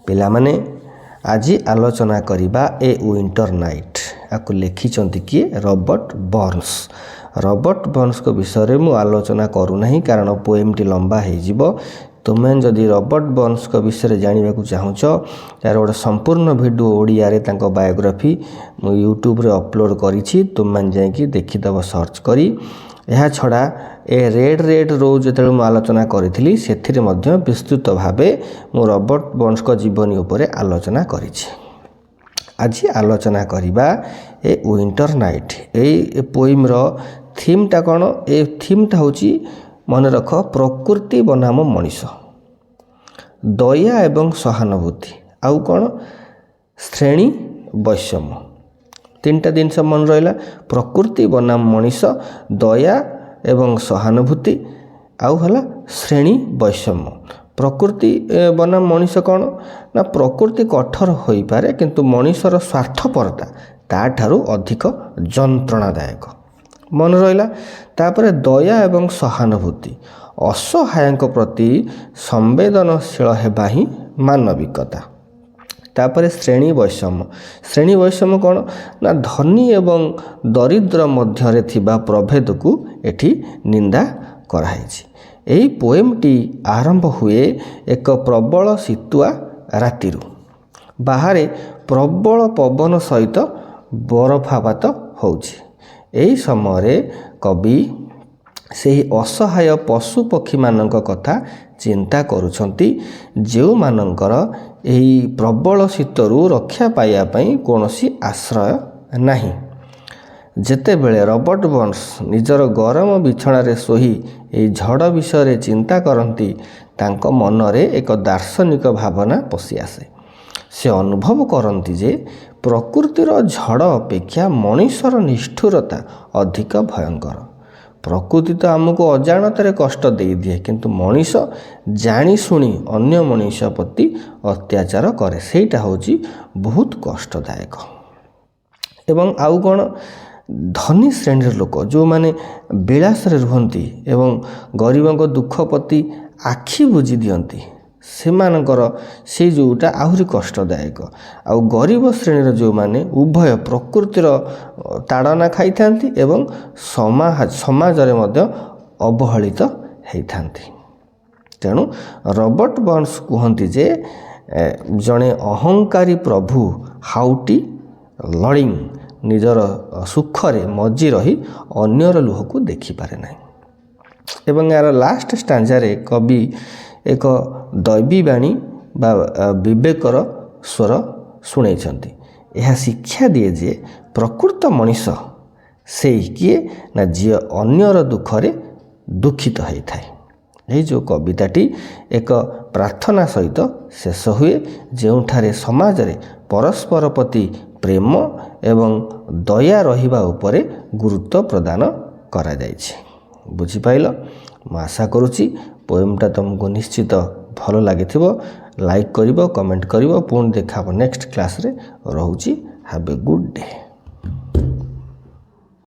ପିଲାମାନେ ଆଜି ଆଲୋଚନା କରିବା ଏ ୱିଣ୍ଟର ନାଇଟ୍। ଆକୁ ଲେଖିଛନ୍ତି କିଏ? Robert Burns. ରବର୍ଟ ବର୍ଣ୍ଣସ୍ଙ୍କ ବିଷୟରେ ମୁଁ ଆଲୋଚନା କରୁନାହିଁ କାରଣ ପୋଏମ୍ଟି ଲମ୍ବା ହୋଇଯିବ। ତୁମେ ଯଦି ରବର୍ଟ ବର୍ଣ୍ଣସ୍ଙ୍କ ବିଷୟରେ ଜାଣିବାକୁ ଚାହୁଁଛ ତାର ଗୋଟେ ସମ୍ପୂର୍ଣ୍ଣ ଭିଡ଼ିଓ ଓଡ଼ିଆରେ ତାଙ୍କ ବାୟୋଗ୍ରାଫି ମୁଁ ୟୁଟ୍ୟୁବରେ ଅପଲୋଡ଼ କରିଛି, ତୁମେମାନେ ଯାଇକି ଦେଖିଦେବ ସର୍ଚ୍ଚ କରି। ଏହା ଛଡ଼ା ଏ ରେଡ୍ ରୋଜ୍ ଯେତେବେଳେ ମୁଁ ଆଲୋଚନା କରିଥିଲି ସେଥିରେ ମଧ୍ୟ ବିସ୍ତୃତ ଭାବେ ମୁଁ ରବର୍ଟ ବର୍ଣ୍ଣସ୍ଙ୍କ ଜୀବନୀ ଉପରେ ଆଲୋଚନା କରିଛି। ଆଜି ଆଲୋଚନା କରିବା ଏ ୱିଣ୍ଟର ନାଇଟ୍। ଏଇ ପୋଏମ୍ର ଥିମ୍ଟା କ'ଣ? ଏ ଥିମ୍ଟା ହେଉଛି ମନେ ରଖ ପ୍ରକୃତି ବନାମ ମଣିଷ, ଦୟା ଏବଂ ସହାନୁଭୂତି, ଆଉ କ'ଣ ଶ୍ରେଣୀ ବୈଷମ୍ୟ। ତିନିଟା ଜିନିଷ ମନେ ରହିଲା, ପ୍ରକୃତି ବନାମ ମଣିଷ, ଦୟା ଏବଂ ସହାନୁଭୂତି, ଆଉ ହେଲା ଶ୍ରେଣୀ ବୈଷମ୍ୟ। ପ୍ରକୃତି ବନାମ ମଣିଷ କ'ଣ ନା ପ୍ରକୃତି କଠୋର ହୋଇପାରେ କିନ୍ତୁ ମଣିଷର ସ୍ୱାର୍ଥପରତା ତାଠାରୁ ଅଧିକ ଯନ୍ତ୍ରଣାଦାୟକ। ମନେ ରହିଲା। ତାପରେ ଦୟା ଏବଂ ସହାନୁଭୂତି, ଅସହାୟଙ୍କ ପ୍ରତି ସମ୍ବେଦନଶୀଳ ହେବା ହିଁ ମାନବିକତା। ତାପରେ ଶ୍ରେଣୀ ବୈଷମ୍ୟ। ଶ୍ରେଣୀ ବୈଷମ୍ୟ କ'ଣ ନା ଧନୀ ଏବଂ ଦରିଦ୍ର ମଧ୍ୟରେ ଥିବା ପ୍ରଭେଦକୁ ଏଠି ନିନ୍ଦା କରାଯାଇଛି। ଏହି ପୋଏମ୍ଟି ଆରମ୍ଭ ହୁଏ ଏକ ପ୍ରବଳ ଶୀତୁଆ ରାତିରୁ। ବାହାରେ ପ୍ରବଳ ପବନ ସହିତ ବରଫପାତ ହେଉଛି। ଏହି ସମୟରେ କବି ସେହି ଅସହାୟ ପଶୁପକ୍ଷୀମାନଙ୍କ କଥା ଚିନ୍ତା କରୁଛନ୍ତି ଯେଉଁମାନଙ୍କର ଏହି ପ୍ରବଳ ଶୀତରୁ ରକ୍ଷା ପାଇବା ପାଇଁ କୌଣସି ଆଶ୍ରୟ ନାହିଁ। ଯେତେବେଳେ ରବର୍ଟ ବର୍ଣ୍ଣସ୍ ନିଜର ଗରମ ବିଛଣାରେ ଶୋଇ ଏହି ଝଡ଼ ବିଷୟରେ ଚିନ୍ତା କରନ୍ତି ତାଙ୍କ ମନରେ ଏକ ଦାର୍ଶନିକ ଭାବନା ପଶିଆସେ। ସେ ଅନୁଭବ କରନ୍ତି ଯେ ପ୍ରକୃତିର ଝଡ଼ ଅପେକ୍ଷା ମଣିଷର ନିଷ୍ଠୁରତା ଅଧିକ ଭୟଙ୍କର। ପ୍ରକୃତି ତ ଆମକୁ ଅଜାଣତରେ କଷ୍ଟ ଦେଇଦିଏ କିନ୍ତୁ ମଣିଷ ଜାଣିଶୁଣି ଅନ୍ୟ ମଣିଷ ପ୍ରତି ଅତ୍ୟାଚାର କରେ, ସେଇଟା ହେଉଛି ବହୁତ କଷ୍ଟଦାୟକ। ଏବଂ ଆଉ କ'ଣ ଧନୀ ଶ୍ରେଣୀର ଲୋକ ଯେଉଁମାନେ ବିଳାସରେ ରୁହନ୍ତି ଏବଂ ଗରିବଙ୍କ ଦୁଃଖ ପ୍ରତି ଆଖି ବୁଜି ଦିଅନ୍ତି ସେମାନଙ୍କର ସେଇ ଯେଉଁଟା ଆହୁରି କଷ୍ଟଦାୟକ। ଆଉ ଗରିବ ଶ୍ରେଣୀର ଯେଉଁମାନେ ଉଭୟ ପ୍ରକୃତିର ତାଡ଼ନା ଖାଇଥାନ୍ତି ଏବଂ ସମାଜରେ ମଧ୍ୟ ଅବହେଳିତ ହେଇଥାନ୍ତି। ତେଣୁ ରବର୍ଟ ବର୍ଣ୍ଣସ୍ କୁହନ୍ତି ଯେ ଜଣେ ଅହଙ୍କାରୀ ପ୍ରଭୁ ହାଉଟି ଲଡ଼ିଂ ନିଜର ସୁଖରେ ମଜି ରହି ଅନ୍ୟର ଲୁହକୁ ଦେଖିପାରେ ନାହିଁ। ଏବଂ ଏହାର ଲାଷ୍ଟ ଷ୍ଟାଞ୍ଜାରେ କବି ଏକ ଦୈବୀବାଣୀ ବା ବିବେକର ସ୍ୱର ଶୁଣେଇଛନ୍ତି। ଏହା ଶିକ୍ଷା ଦିଏ ଯେ ପ୍ରକୃତ ମଣିଷ ସେଇ କିଏ ନା ଯିଏ ଅନ୍ୟର ଦୁଃଖରେ ଦୁଃଖିତ ହେଇଥାଏ। ଏହି ଯେଉଁ କବିତାଟି ଏକ ପ୍ରାର୍ଥନା ସହିତ ଶେଷ ହୁଏ ଯେଉଁଠାରେ ସମାଜରେ ପରସ୍ପର ପ୍ରତି ପ୍ରେମ ଏବଂ ଦୟା ରହିବା ଉପରେ ଗୁରୁତ୍ୱ ପ୍ରଦାନ କରାଯାଇଛି। ବୁଝିପାରିଲ? ମୁଁ ଆଶା କରୁଛି ପୋଏମ୍ଟା ତୁମକୁ ନିଶ୍ଚିତ ଭଲ ଲାଗିଥିବ। ଲାଇକ୍ କରିବ, କମେଣ୍ଟ କରିବ। ପୁଣି ଦେଖା ହେବ ନେକ୍ସଟ କ୍ଲାସ୍ରେ। ରହୁଛି। Have a good day.